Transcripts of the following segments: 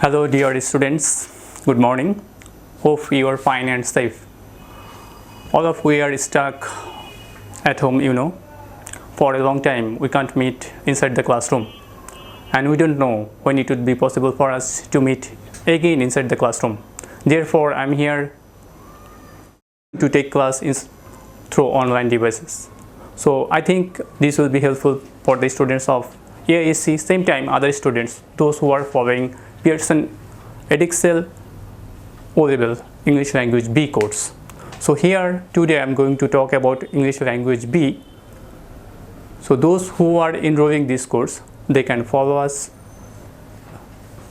Hello dear students, good morning. Hope you are fine and safe. All of we are stuck at home, for a long time. We can't meet inside the classroom, and we don't know when it would be possible for us to meet again inside the classroom. Therefore, I'm here to take class through online devices. So I think this will be helpful for the students of AISC, same time other students, those who are following Pearson Edexcel O-Level English Language B course. So here today I'm going to talk about English Language B. So those who are enrolling this course, they can follow us.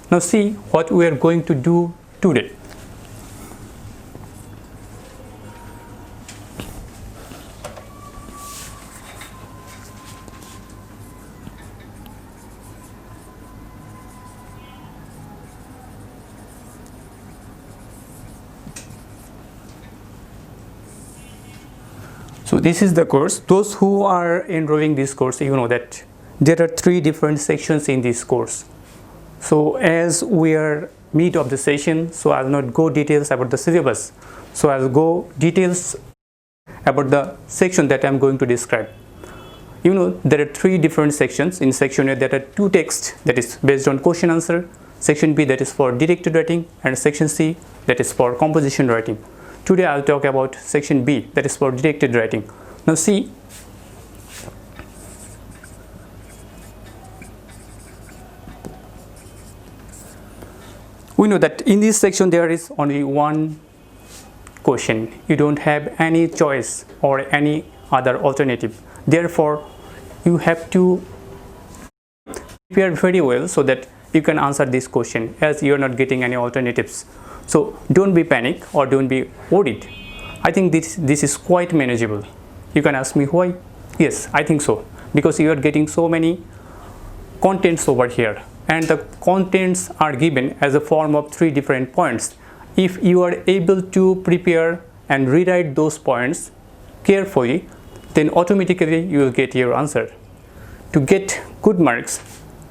Now see what we are going to do today. So this is the course. Those who are enrolling this course, you know that there are 3 different sections in this course. So as we are mid of the session, so I'll not go details about the syllabus. So I'll go details about the section that I'm going to describe. There are 3 different sections. In section A there are 2 texts that is based on question answer, section B that is for directed writing, and section C that is for composition writing. Today I'll talk about section B, that is for directed writing. Now see, we know that in this section there is only one question. You don't have any choice or any other alternative. Therefore, you have to prepare very well so that you can answer this question, as you are not getting any alternatives. So don't be panic or don't be worried. I think this is quite manageable. You can ask me why? Yes, I think so. Because you are getting so many contents over here, and the contents are given as a form of 3 different points. If you are able to prepare and rewrite those points carefully, then automatically you will get your answer. To get good marks,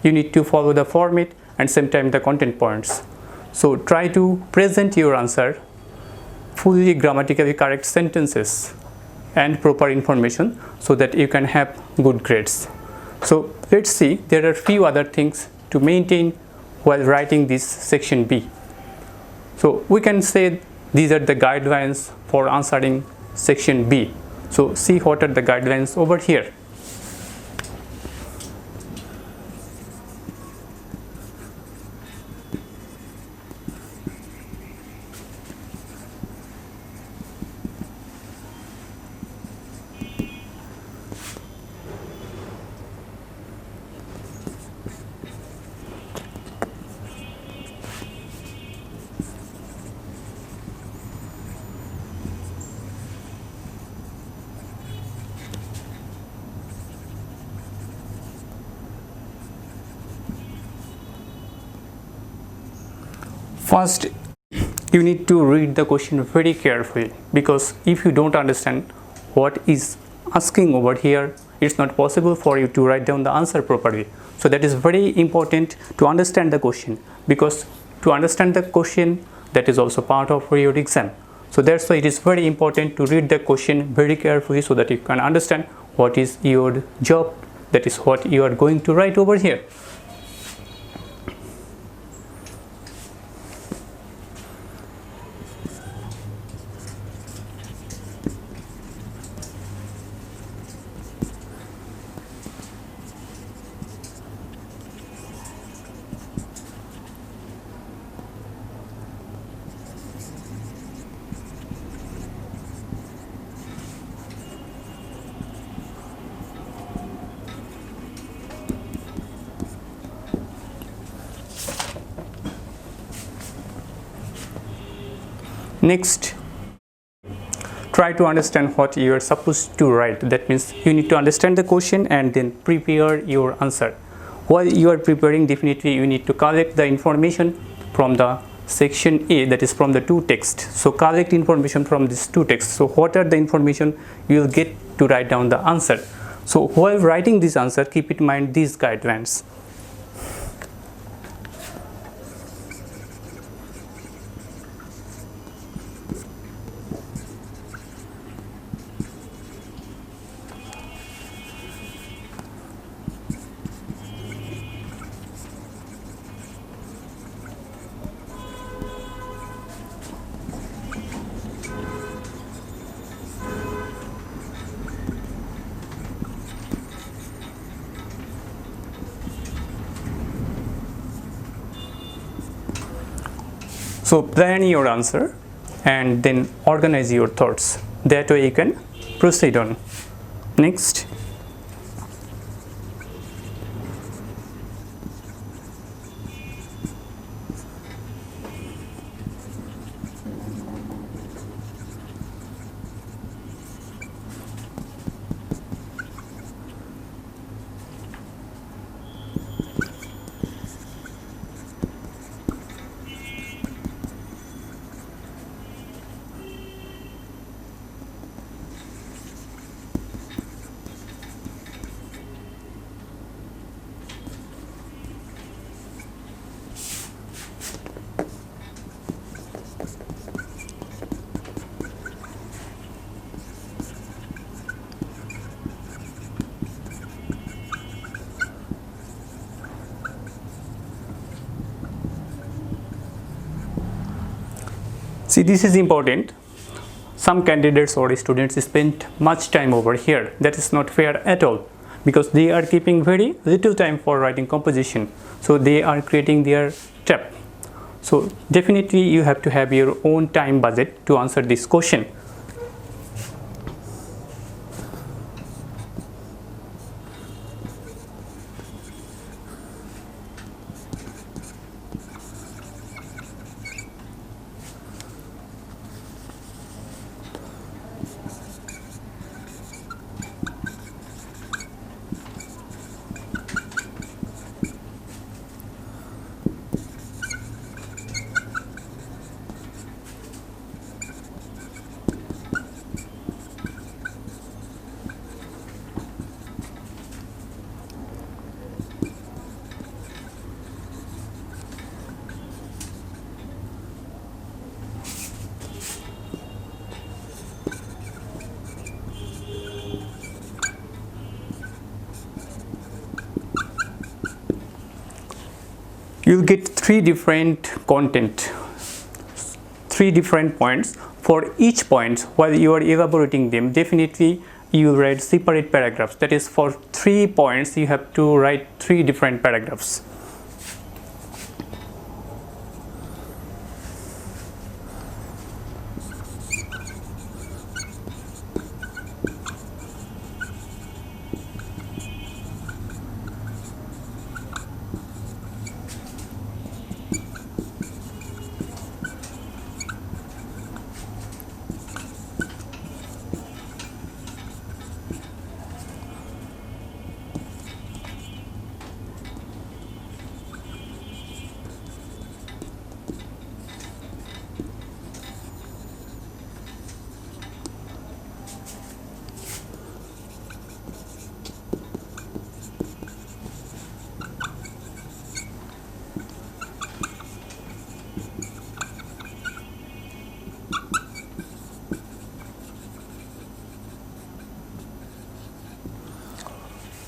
you need to follow the format and sometimes the content points. So try to present your answer fully grammatically correct sentences and proper information so that you can have good grades. So let's see, there are few other things to maintain while writing this section B. So we can say these are the guidelines for answering section B. So see what are the guidelines over here. First, you need to read the question very carefully, because if you don't understand what is asking over here, it's not possible for you to write down the answer properly. So that is very important to understand the question, because to understand the question, that is also part of your exam. So that's why it is very important to read the question very carefully so that you can understand what is your job, that is what you are going to write over here. Next, try to understand what you are supposed to write. That means you need to understand the question and then prepare your answer. While you are preparing, definitely you need to collect the information from the section A, that is from the 2 texts. So collect information from these 2 texts. So what are the information you will get to write down the answer. So while writing this answer, keep in mind these guidelines. So plan your answer and then organize your thoughts. That way you can proceed on. Next. See, this is important. Some candidates or students spend much time over here. That is not fair at all, because they are keeping very little time for writing composition. So they are creating their trap. So definitely you have to have your own time budget to answer this question. You'll get three different points. For each point, while you are elaborating them, definitely you write separate paragraphs. That is, for 3 points you have to write 3 different paragraphs.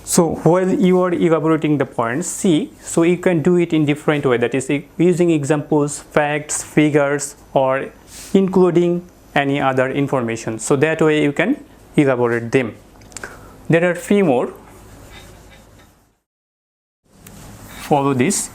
So while you are elaborating the points, see, so you can do it in different way. That is, using examples, facts, figures, or including any other information. So that way you can elaborate them. There are few more. Follow this.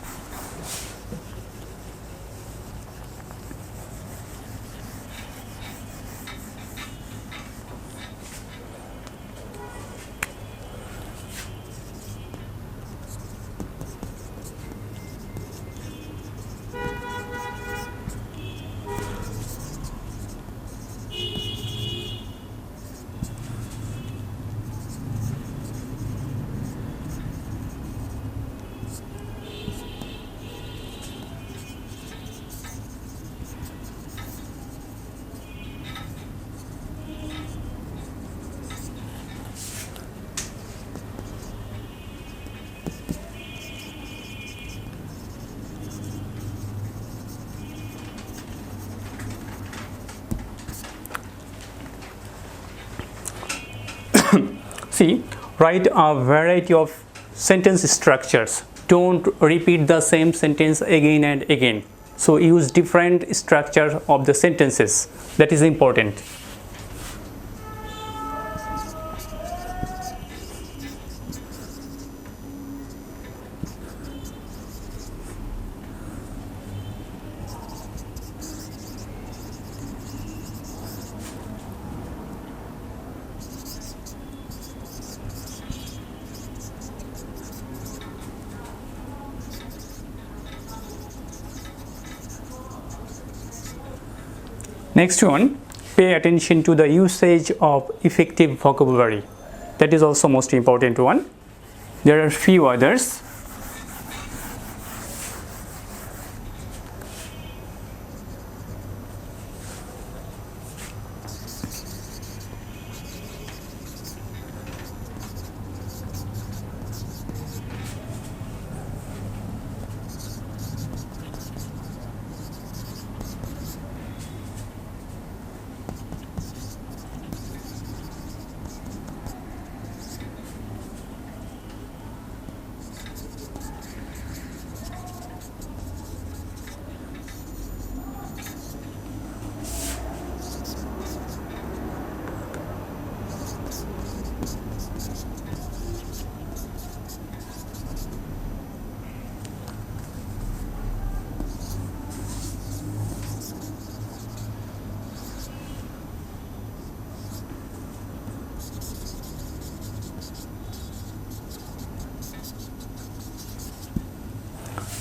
See, write a variety of sentence structures. Don't repeat the same sentence again and again. So use different structure of the sentences. That is important. Next one, pay attention to the usage of effective vocabulary. That is also most important one. There are few others.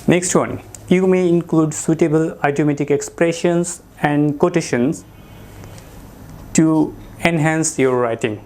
Next one, you may include suitable idiomatic expressions and quotations to enhance your writing.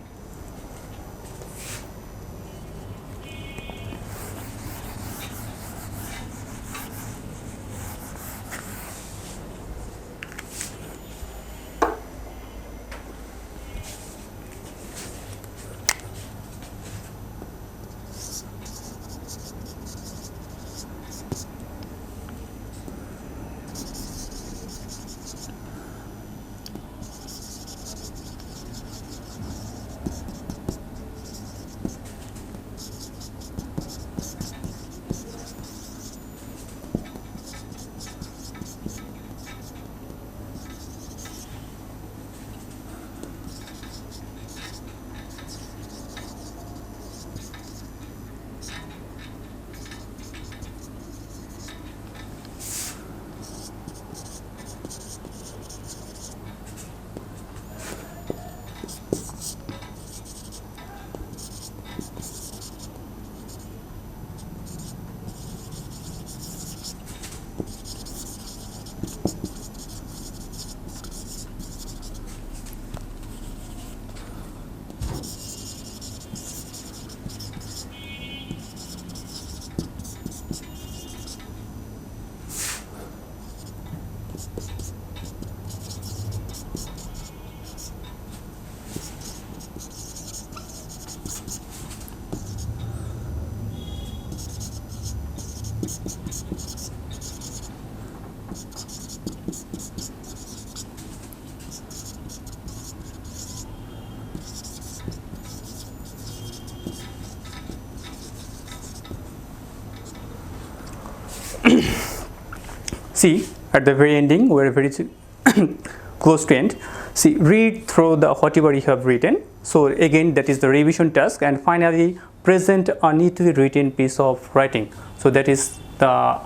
See, at the very ending, we're very close to end. See, read through the whatever you have written. So again, that is the revision task, and finally present a neatly written piece of writing. So that is the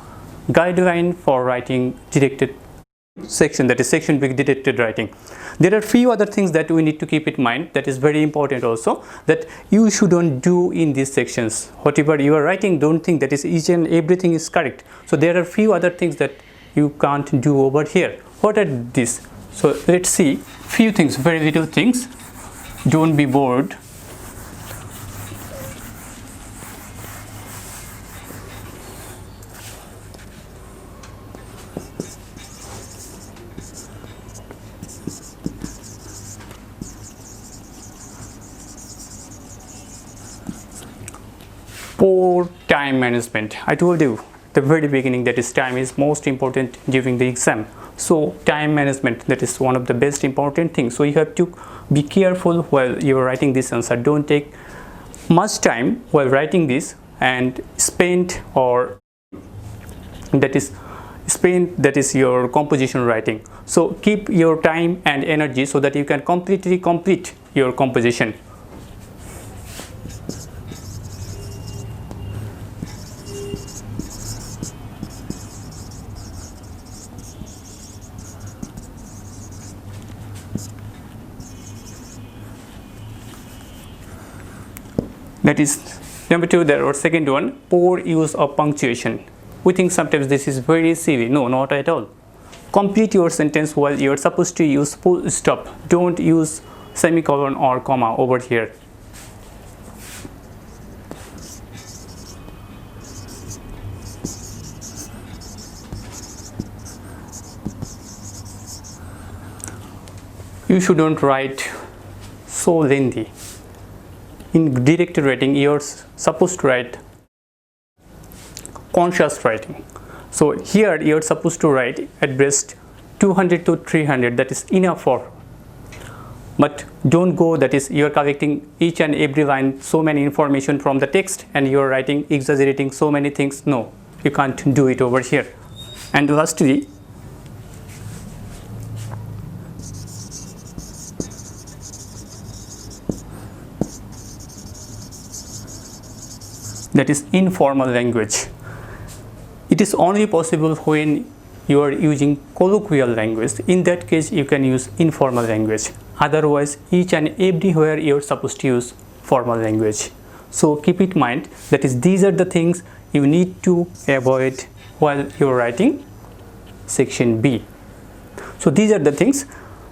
guideline for writing directed section, that is section with directed writing. There are few other things that we need to keep in mind, that is very important also, that you shouldn't do in these sections. Whatever you are writing, don't think that is each and everything is correct. So there are few other things that you can't do over here. What are these? So let's see few things, very little things. Don't be bored. Poor time management. I told you at the very beginning that is time is most important during the exam. So time management, that is one of the best important things. So you have to be careful while you are writing this answer. Don't take much time while writing this and spend that is your composition writing. So keep your time and energy so that you can completely complete your composition. That is number 2. There or second one, poor use of punctuation. We think sometimes this is very silly. No, not at all. Complete your sentence while you're supposed to use full stop. Don't use semicolon or comma over here. You shouldn't write so lengthy. In directed writing, you're supposed to write conscious writing. So here you're supposed to write at best 200 to 300, that is enough for. But don't go, that is you're collecting each and every line so many information from the text and you're writing, exaggerating so many things. No, you can't do it over here. And lastly, that is informal language. It is only possible when you are using colloquial language. In that case, you can use informal language. Otherwise, each and everywhere you are supposed to use formal language. So keep it in mind, that is these are the things you need to avoid while you are writing section B. So these are the things.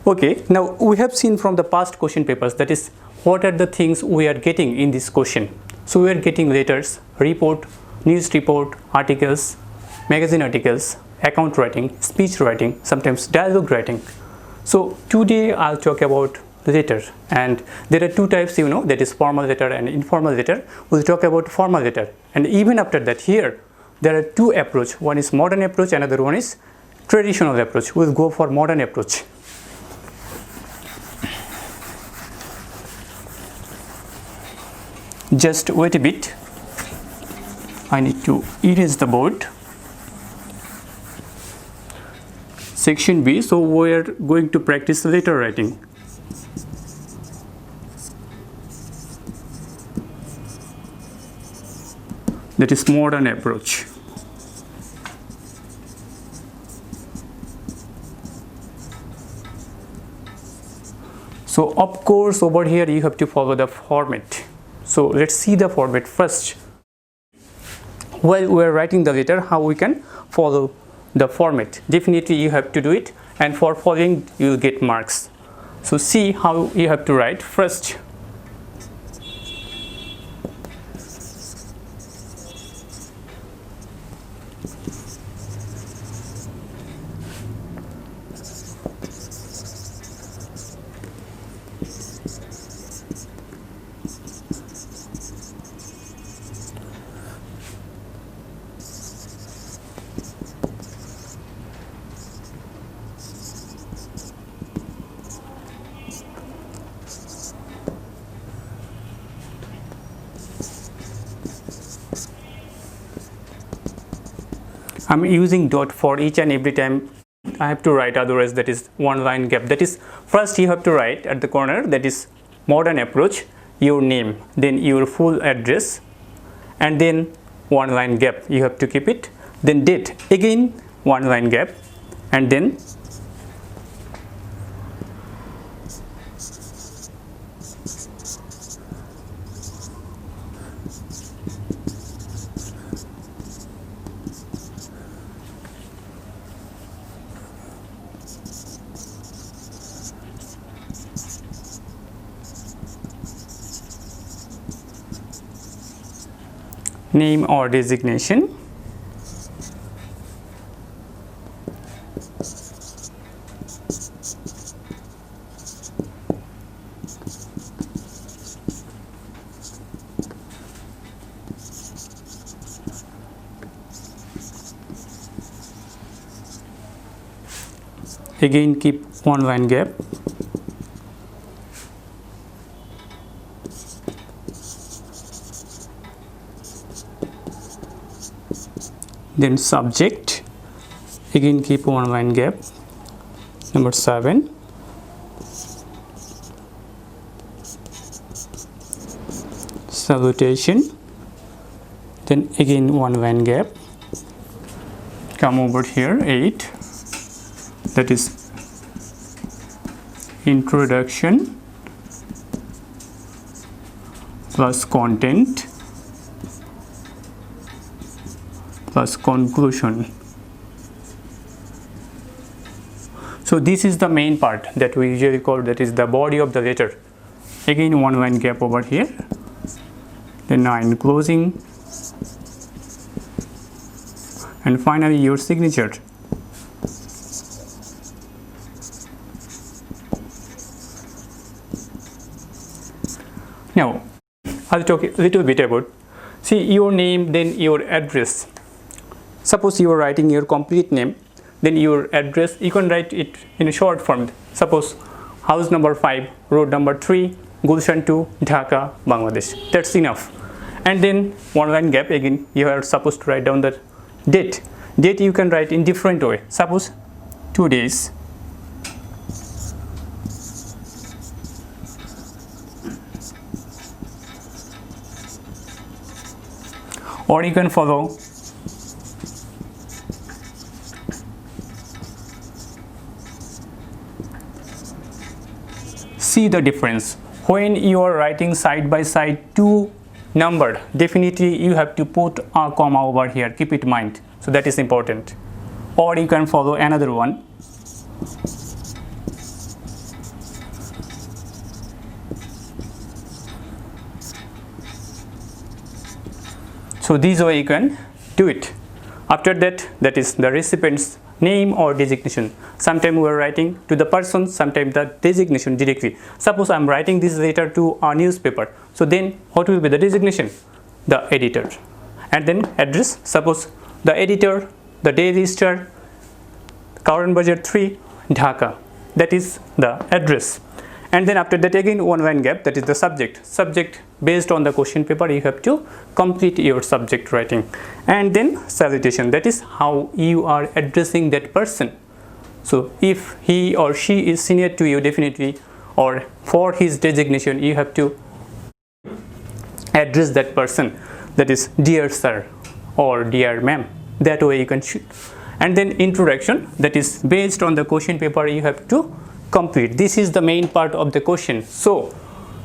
Okay, now we have seen from the past question papers, that is what are the things we are getting in this question. So we are getting letters, report, news report, articles, magazine articles, account writing, speech writing, sometimes dialogue writing. So today I'll talk about letter, and there are two types, that is formal letter and informal letter. We'll talk about formal letter, and even after that here there are two approach. One is modern approach, another one is traditional approach. We'll go for modern approach. Just wait a bit, I need to erase the board. Section B, so we're going to practice letter writing. That is modern approach. So of course over here you have to follow the format. So let's see the format first. While we are writing the letter, how we can follow the format. Definitely you have to do it, and for following you will get marks. So see how you have to write first. I'm using dot for each and every time I have to write, otherwise that is one line gap. That is, first you have to write at the corner, that is modern approach, your name, then your full address, and then one line gap you have to keep it, then date, again one line gap, and then name or designation, again keep one line gap, then subject, again keep one line gap, number 7, salutation, then again one line gap, come over here 8, that is introduction plus content plus conclusion. So this is the main part that we usually call, that is the body of the letter. Again, one line gap over here, then 9 closing, and finally your signature. Now I'll talk a little bit about, see, your name, then your address. Suppose you are writing your complete name, then your address, you can write it in a short form. Suppose house number 5, road number 3, Gulshan 2, Dhaka, Bangladesh. That's enough. And then one line gap, again you are supposed to write down the date. Date you can write in different way. Suppose 2 days. Or you can follow see the difference. When you are writing side by side two numbered, definitely you have to put a comma over here, keep it in mind. So that is important. Or you can follow another one. So this way you can do it. After that, that is the recipient's name or designation. Sometimes we are writing to the person, sometimes the designation directly. Suppose I am writing this letter to a newspaper. So then what will be the designation? The editor. And then address, suppose the editor, the day register, current budget 3, Dhaka. That is the address. And then after that again one line gap, that is the subject. Subject, based on the question paper, you have to complete your subject writing. And then salutation, that is how you are addressing that person. So if he or she is senior to you, definitely, or for his designation, you have to address that person, that is dear sir or dear ma'am. That way you can shoot. And then introduction, that is based on the question paper, you have to complete. This is the main part of the question. So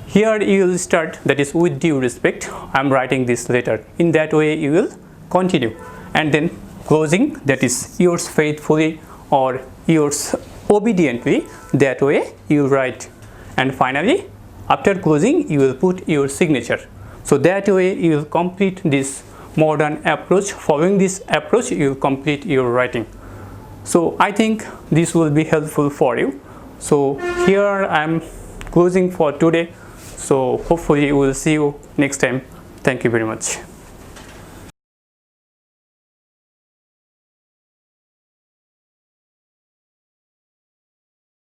here you will start, that is with due respect, I am writing this letter. In that way you will continue. And then closing, that is yours faithfully or yours obediently. That way you write. And finally after closing you will put your signature. So that way you will complete this modern approach. Following this approach you will complete your writing. So I think this will be helpful for you. So here I am closing for today. So hopefully we will see you next time. Thank you very much.